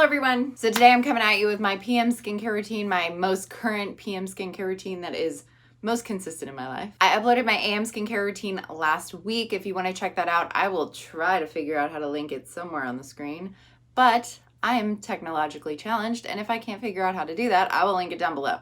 everyone. So today I'm coming at you with my PM skincare routine, my most current PM skincare routine that is most consistent in my life. I uploaded my AM skincare routine last week. If you want to check that out, I will try to figure out how to link it somewhere on the screen. But I am technologically challenged, and if I can't figure out how to do that, I will link it down below.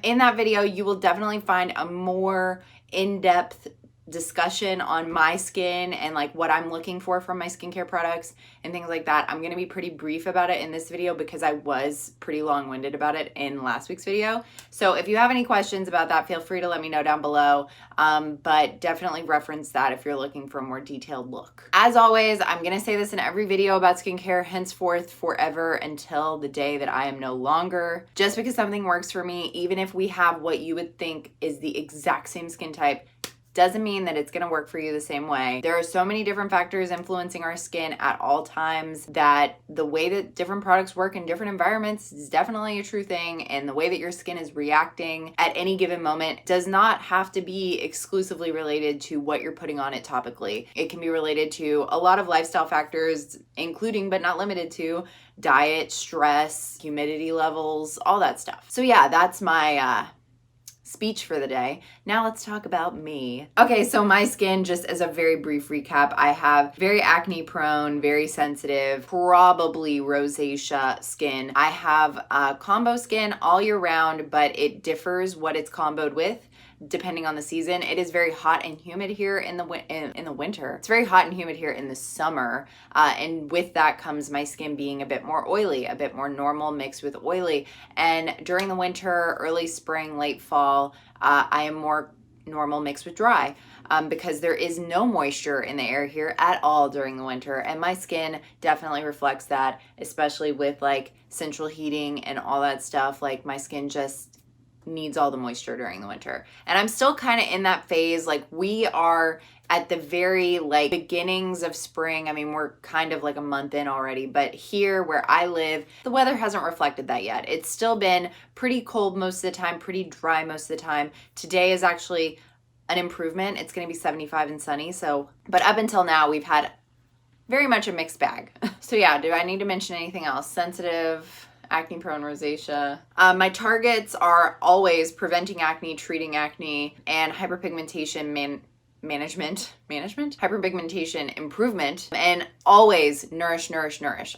In that video, you will definitely find a more in-depth discussion on my skin and like what I'm looking for from my skincare products and things like that. I'm going to be pretty brief about it in this video because I was pretty long-winded about it in last week's video. So if you have any questions about that, feel free to let me know down below. But definitely reference that if you're looking for a more detailed look. As always, I'm going to say this in every video about skincare henceforth forever until the day that I am no longer. Just because something works for me, even if we have what you would think is the exact same skin type, doesn't mean that it's gonna work for you the same way. There are so many different factors influencing our skin at all times that the way that different products work in different environments is definitely a true thing, and the way that your skin is reacting at any given moment does not have to be exclusively related to what you're putting on it topically. It can be related to a lot of lifestyle factors, including but not limited to diet, stress, humidity levels, all that stuff. So yeah, that's my speech for the day. Now let's talk about me. Okay, so my skin, just as a very brief recap, I have very acne prone, very sensitive, probably rosacea skin. I have combo skin all year round, but it differs what it's comboed with depending on the season. It is very hot and humid here in the winter. It's very hot and humid here in the summer. And with that comes my skin being a bit more oily, a bit more normal mixed with oily. And during the winter, early spring, late fall, I am more normal mixed with dry because there is no moisture in the air here at all during the winter. And my skin definitely reflects that, especially with like central heating and all that stuff. Like my skin just needs all the moisture during the winter. And I'm still kind of in that phase. Like we are at the very like beginnings of spring. I mean, we're kind of like a month in already, but here where I live, the weather hasn't reflected that yet. It's still been pretty cold most of the time, pretty dry most of the time. Today is actually an improvement. It's going to be 75 and sunny. So, but up until now, we've had very much a mixed bag. So yeah, do I need to mention anything else? Sensitive, acne prone, rosacea. My targets are always preventing acne, treating acne, and hyperpigmentation management, hyperpigmentation improvement, and always nourish.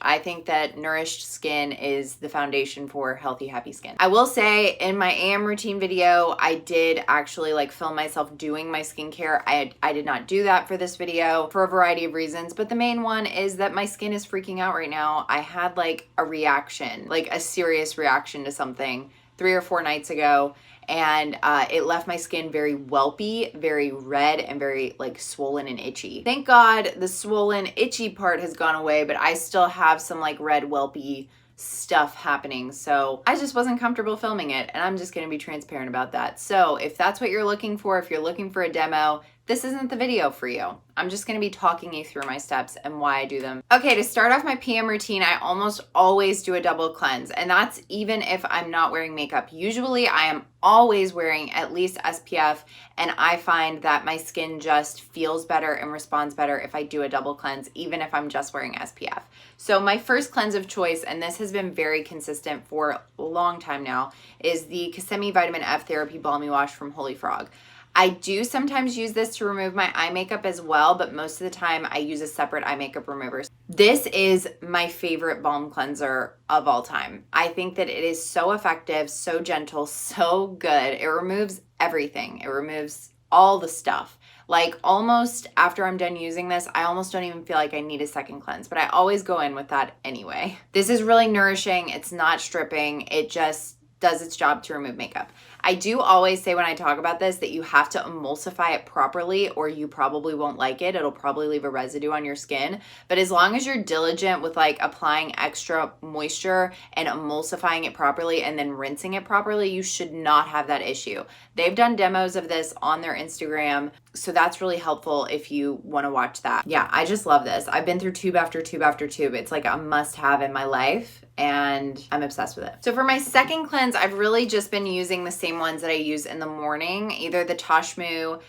I think that nourished skin is the foundation for healthy, happy skin. I will say in my AM routine video, I did actually like film myself doing my skincare. I did not do that for this video for a variety of reasons, but the main one is that my skin is freaking out right now. I had like a reaction, like a serious reaction to something 3 or 4 nights ago, and it left my skin very whelpy, very red, and very like swollen and itchy. Thank God the swollen, itchy part has gone away, but I still have some like red, whelpy stuff happening. So I just wasn't comfortable filming it, and I'm just gonna be transparent about that. So if that's what you're looking for, if you're looking for a demo, this isn't the video for you. I'm just gonna be talking you through my steps and why I do them. Okay, to start off my PM routine, I almost always do a double cleanse, and that's even if I'm not wearing makeup. Usually I am always wearing at least SPF, and I find that my skin just feels better and responds better if I do a double cleanse, even if I'm just wearing SPF. So my first cleanse of choice, and this has been very consistent for a long time now, is the Kasemi Vitamin F Therapy Balmy Wash from Holy Frog. I do sometimes use this to remove my eye makeup as well, but most of the time I use a separate eye makeup remover. This is my favorite balm cleanser of all time. I think that it is so effective, so gentle, so good. It removes everything. It removes all the stuff. Like almost after I'm done using this, I almost don't even feel like I need a second cleanse, but I always go in with that anyway. This is really nourishing. It's not stripping. It just does its job to remove makeup. I do always say when I talk about this that you have to emulsify it properly or you probably won't like it. It'll probably leave a residue on your skin. But as long as you're diligent with like applying extra moisture and emulsifying it properly and then rinsing it properly, you should not have that issue. They've done demos of this on their Instagram, so that's really helpful if you want to watch that. Yeah, I just love this. I've been through tube after tube after tube. It's like a must-have in my life, and I'm obsessed with it. So for my second cleanse, I've really just been using the same ones that I use in the morning, either the Tashmoo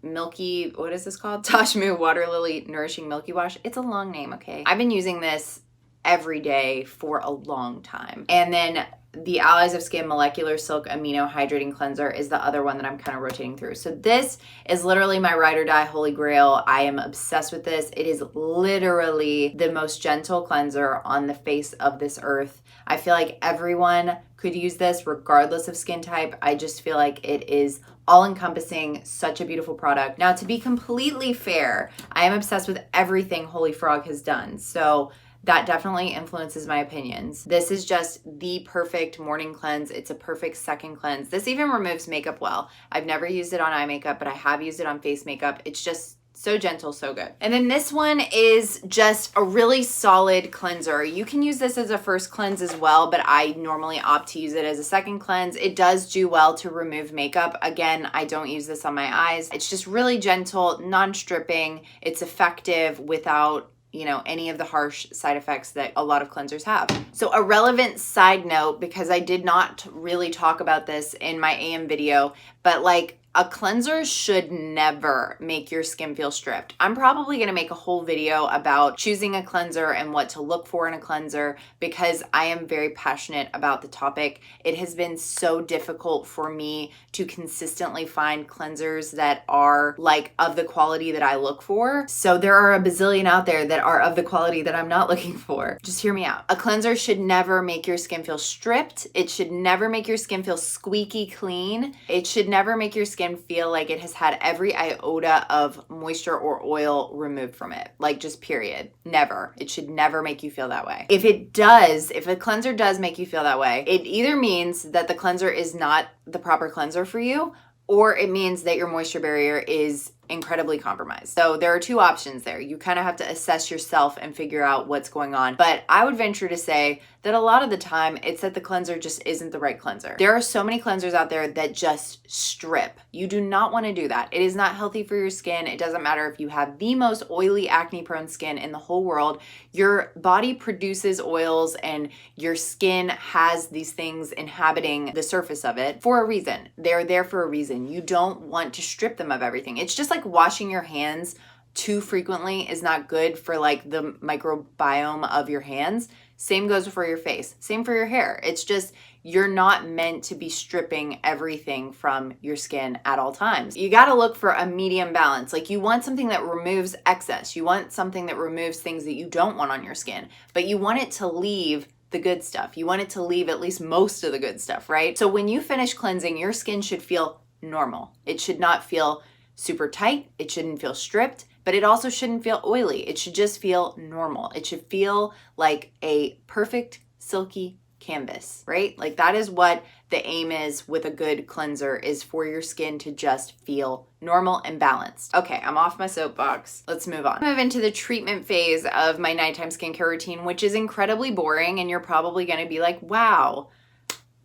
Milky, what is this called? Tashmoo Water Lily Nourishing Milky Wash. It's a long name, okay? I've been using this every day for a long time. And then the Allies of Skin Molecular Silk Amino Hydrating Cleanser is the other one that I'm kind of rotating through. So this is literally my ride or die holy grail. I am obsessed with this. It is literally the most gentle cleanser on the face of this earth. I feel like everyone could use this regardless of skin type. I just feel like it is all-encompassing, such a beautiful product. Now, to be completely fair, I am obsessed with everything Holy Frog has done. So that definitely influences my opinions. This is just the perfect morning cleanse. It's a perfect second cleanse. This even removes makeup well. I've never used it on eye makeup, but I have used it on face makeup. It's just so gentle, so good. And then this one is just a really solid cleanser. You can use this as a first cleanse as well, but I normally opt to use it as a second cleanse. It does do well to remove makeup. Again, I don't use this on my eyes. It's just really gentle, non-stripping. It's effective without any of the harsh side effects that a lot of cleansers have. So a relevant side note, because I did not really talk about this in my AM video, but like a cleanser should never make your skin feel stripped. I'm probably gonna make a whole video about choosing a cleanser and what to look for in a cleanser because I am very passionate about the topic. It has been so difficult for me to consistently find cleansers that are like of the quality that I look for. So there are a bazillion out there that are of the quality that I'm not looking for. Just hear me out. A cleanser should never make your skin feel stripped. It should never make your skin feel squeaky clean. It should never make your skin feel like it has had every iota of moisture or oil removed from it. Like just period. Never. It should never make you feel that way. If a cleanser does make you feel that way, it either means that the cleanser is not the proper cleanser for you, or it means that your moisture barrier is incredibly compromised. So there are two options there. You kind of have to assess yourself and figure out what's going on. But I would venture to say that a lot of the time it's that the cleanser just isn't the right cleanser. There are so many cleansers out there that just strip. You do not want to do that. It is not healthy for your skin. It doesn't matter if you have the most oily, acne-prone skin in the whole world. Your body produces oils and your skin has these things inhabiting the surface of it for a reason. They're there for a reason. You don't want to strip them of everything. It's just like washing your hands too frequently is not good for like the microbiome of your hands. Same goes for your face. Same for your hair. It's just you're not meant to be stripping everything from your skin at all times. You got to look for a medium balance. Like you want something that removes excess. You want something that removes things that you don't want on your skin, but you want it to leave the good stuff. You want it to leave at least most of the good stuff, right? So when you finish cleansing, your skin should feel normal. It should not feel super tight. It shouldn't feel stripped, but it also shouldn't feel oily. It should just feel normal. It should feel like a perfect silky canvas, right? Like that is what the aim is with a good cleanser, is for your skin to just feel normal and balanced. Okay, I'm off my soapbox. Let's move on. Move into the treatment phase of my nighttime skincare routine, which is incredibly boring, and you're probably gonna be like, wow,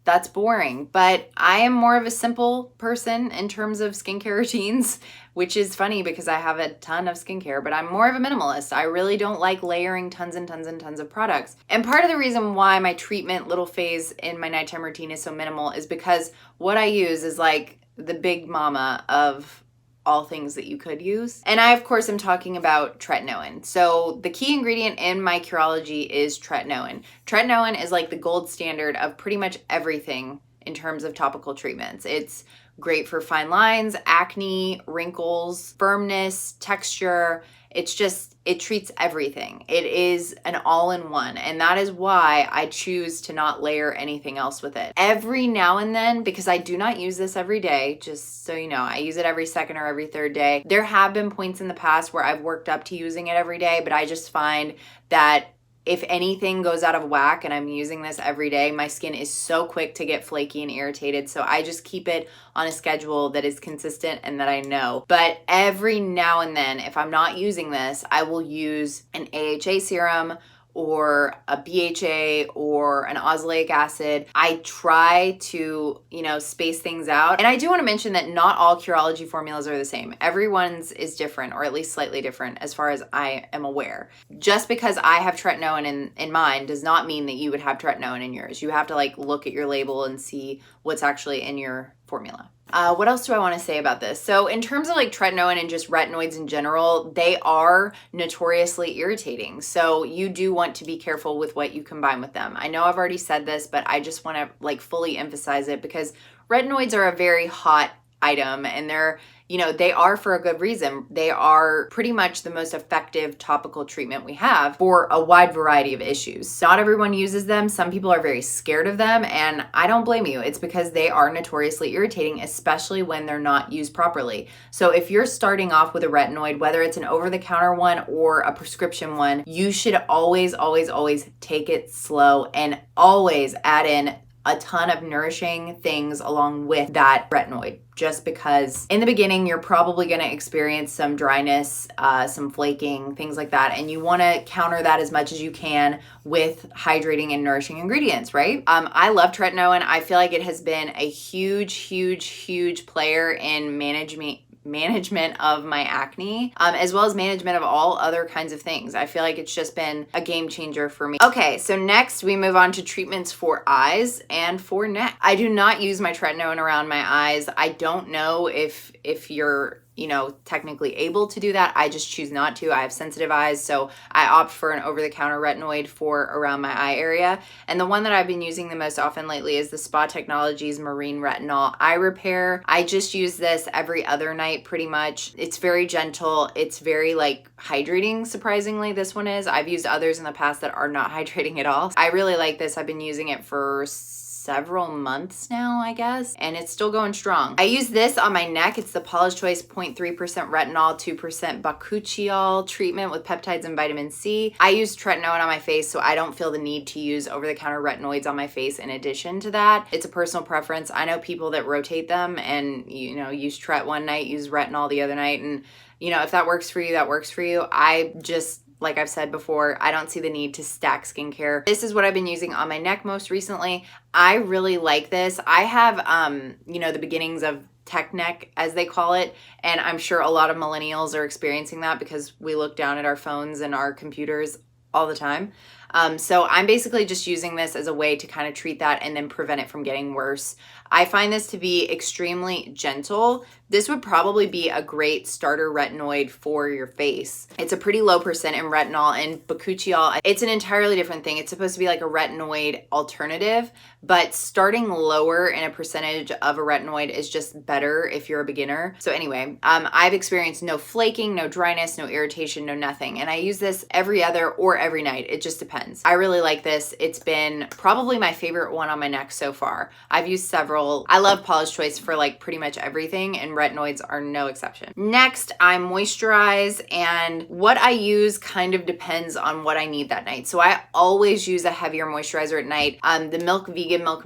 that's boring. But I am more of a simple person in terms of skincare routines, which is funny because I have a ton of skincare, but I'm more of a minimalist. I really don't like layering tons and tons and tons of products. And part of the reason why my treatment little phase in my nighttime routine is so minimal is because what I use is like the big mama of all things that you could use. And I, of course, am talking about tretinoin. So the key ingredient in my Curology is tretinoin. Tretinoin is like the gold standard of pretty much everything in terms of topical treatments. It's great for fine lines, acne, wrinkles, firmness, texture. It treats everything. It is an all-in-one, and that is why I choose to not layer anything else with it. Every now and then, because I do not use this every day, just so you know, I use it every second or every third day. There have been points in the past where I've worked up to using it every day, but I just find that if anything goes out of whack and I'm using this every day, my skin is so quick to get flaky and irritated. So I just keep it on a schedule that is consistent and that I know. But every now and then, if I'm not using this, I will use an AHA serum or a BHA or an oxalic acid. I try to, space things out. And I do want to mention that not all Curology formulas are the same. Everyone's is different, or at least slightly different as far as I am aware. Just because I have tretinoin in mine does not mean that you would have tretinoin in yours. You have to look at your label and see what's actually in your formula. What else do I want to say about this? So in terms of like tretinoin and just retinoids in general, they are notoriously irritating. So you do want to be careful with what you combine with them. I know I've already said this, but I just want to like fully emphasize it because retinoids are a very hot item and they're, you know, they are for a good reason. They are pretty much the most effective topical treatment we have for a wide variety of issues. Not everyone uses them. Some people are very scared of them, and I don't blame you. It's because they are notoriously irritating, especially when they're not used properly. So if you're starting off with a retinoid, whether it's an over-the-counter one or a prescription one, you should always, always, always take it slow and always add in a ton of nourishing things along with that retinoid, just because in the beginning you're probably going to experience some dryness, some flaking, things like that, and you want to counter that as much as you can with hydrating and nourishing ingredients, right? I love tretinoin. I feel like it has been a huge player in management of my acne, as well as management of all other kinds of things. I feel like it's just been a game changer for me. Okay, so next we move on to treatments for eyes and for neck. I do not use my tretinoin around my eyes. I don't know if you're, you know, technically able to do that. I just choose not to. I have sensitive eyes, so I opt for an over-the-counter retinoid for around my eye area. And the one that I've been using the most often lately is the Spa Technologies Marine Retinol Eye Repair. I just use this every other night pretty much. It's very gentle. It's very like hydrating, surprisingly, this one is. I've used others in the past that are not hydrating at all. I really like this. I've been using it for several months now, I guess, and it's still going strong. I use this on my neck. It's the Paula's Choice 0.3% retinol, 2% bakuchiol treatment with peptides and vitamin C. I use tretinoin on my face, so I don't feel the need to use over-the-counter retinoids on my face in addition to that. It's a personal preference. I know people that rotate them and, you know, use tret one night, use retinol the other night, and, you know, if that works for you, that works for you. I just, like I've said before, I don't see the need to stack skincare. This is what I've been using on my neck most recently. I really like this. I have, you know, the beginnings of tech neck, as they call it, and I'm sure a lot of millennials are experiencing that because we look down at our phones and our computers all the time. So I'm basically just using this as a way to kind of treat that and then prevent it from getting worse. I find this to be extremely gentle. This would probably be a great starter retinoid for your face. It's a pretty low percent in retinol, and bakuchiol, it's an entirely different thing. It's supposed to be like a retinoid alternative, but starting lower in a percentage of a retinoid is just better if you're a beginner. So anyway, I've experienced no flaking, no dryness, no irritation, no nothing. And I use this every other or every night. It just depends. I really like this. It's been probably my favorite one on my neck so far. I've used several. I love Paula's Choice for like pretty much everything, and retinoids are no exception. Next, I moisturize, and what I use kind of depends on what I need that night. So I always use a heavier moisturizer at night. The vegan milk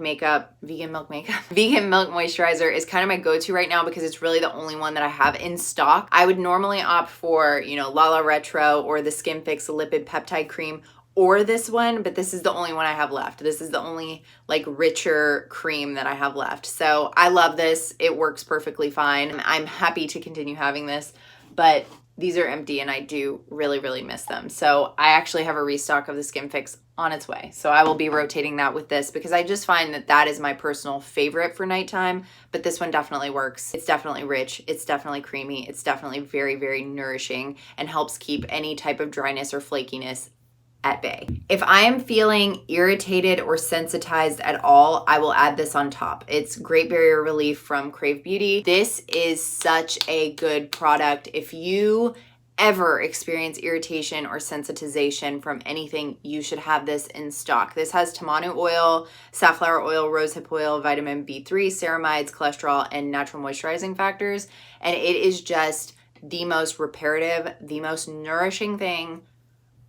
moisturizer is kind of my go-to right now because it's really the only one that I have in stock. I would normally opt for, you know, Lala Retro or the Skin Fix Lipid Peptide Cream or this one, but this is the only one I have left. This is the only like richer cream that I have left. So I love this. It works perfectly fine. I'm happy to continue having this, but these are empty and I do really miss them. So I actually have a restock of the Skin Fix on its way. So I will be rotating that with this because I just find that that is my personal favorite for nighttime, but this one definitely works. It's definitely rich. It's definitely creamy. It's definitely very nourishing and helps keep any type of dryness or flakiness at bay. If I am feeling irritated or sensitized at all, I will add this on top. It's Great Barrier Relief from Crave Beauty. This is such a good product. If you ever experience irritation or sensitization from anything, you should have this in stock. This has tamanu oil, safflower oil, rosehip oil, vitamin B3, ceramides, cholesterol, and natural moisturizing factors. And it is just the most reparative, the most nourishing thing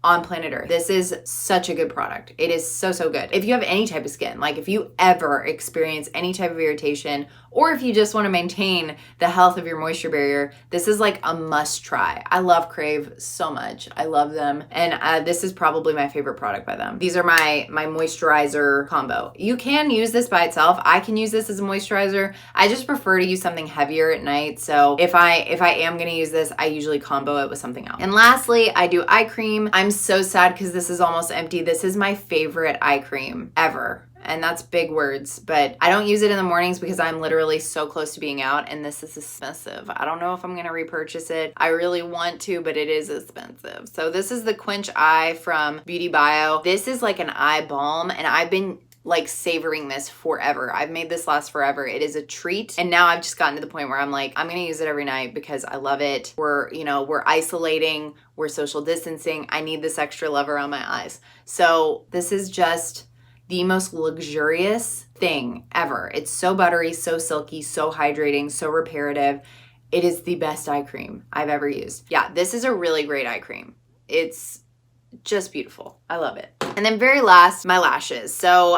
on planet Earth. This is such a good product. It is so good. If you have any type of skin, like if you ever experience any type of irritation, or if you just want to maintain the health of your moisture barrier, this is like a must try. I love Crave so much. I love them. And this is probably my favorite product by them. These are my moisturizer combo. You can use this by itself. I can use this as a moisturizer. I just prefer to use something heavier at night. So if I am going to use this, I usually combo it with something else. And lastly, I do eye cream. I'm so sad because this is almost empty. This is my favorite eye cream ever. and that's big words, but I don't use it in the mornings because I'm literally so close to being out, and this is expensive. I don't know if I'm gonna repurchase it. I really want to, but it is expensive. So this is the Quench Eye from Beauty Bio. This is like an eye balm, and I've been like savoring this forever. I've made this last forever. It is a treat. And now I've just gotten to the point where I'm like, I'm gonna use it every night because I love it. We're isolating, we're social distancing. I need this extra love around my eyes. So this is just the most luxurious thing ever. It's so buttery, so silky, so hydrating, so reparative. It is the best eye cream I've ever used. Yeah, this is a really great eye cream. It's just beautiful. I love it. And then very last, my lashes. So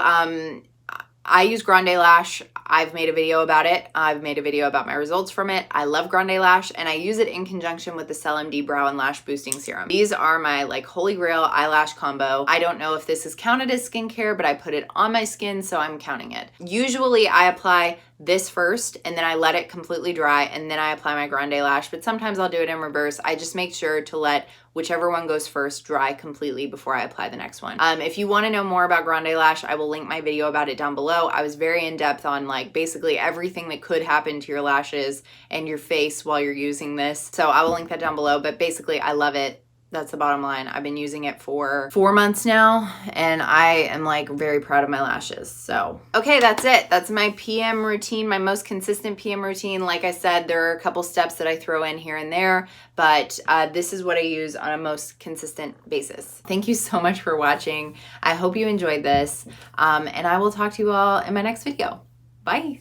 I use Grande Lash. I've made a video about it. I've made a video about my results from it. I love Grande Lash, and I use it in conjunction with the Cell MD Brow and Lash Boosting Serum. These are my like holy grail eyelash combo. I don't know if this is counted as skincare, but I put it on my skin, so I'm counting it. Usually I apply this first, and then I let it completely dry, and then I apply my Grande Lash, but sometimes I'll do it in reverse. I just make sure to let whichever one goes first dry completely before I apply the next one. If you want to know more about Grande Lash, I will link my video about it down below. I was very in depth on like basically everything that could happen to your lashes and your face while you're using this. So I will link that down below, but basically I love it. That's the bottom line. I've been using it for 4 months now, and I am like very proud of my lashes. So, okay, that's it. That's my PM routine, my most consistent PM routine. Like I said, there are a couple steps that I throw in here and there, but this is what I use on a most consistent basis. Thank you so much for watching. I hope you enjoyed this, and I will talk to you all in my next video. Bye.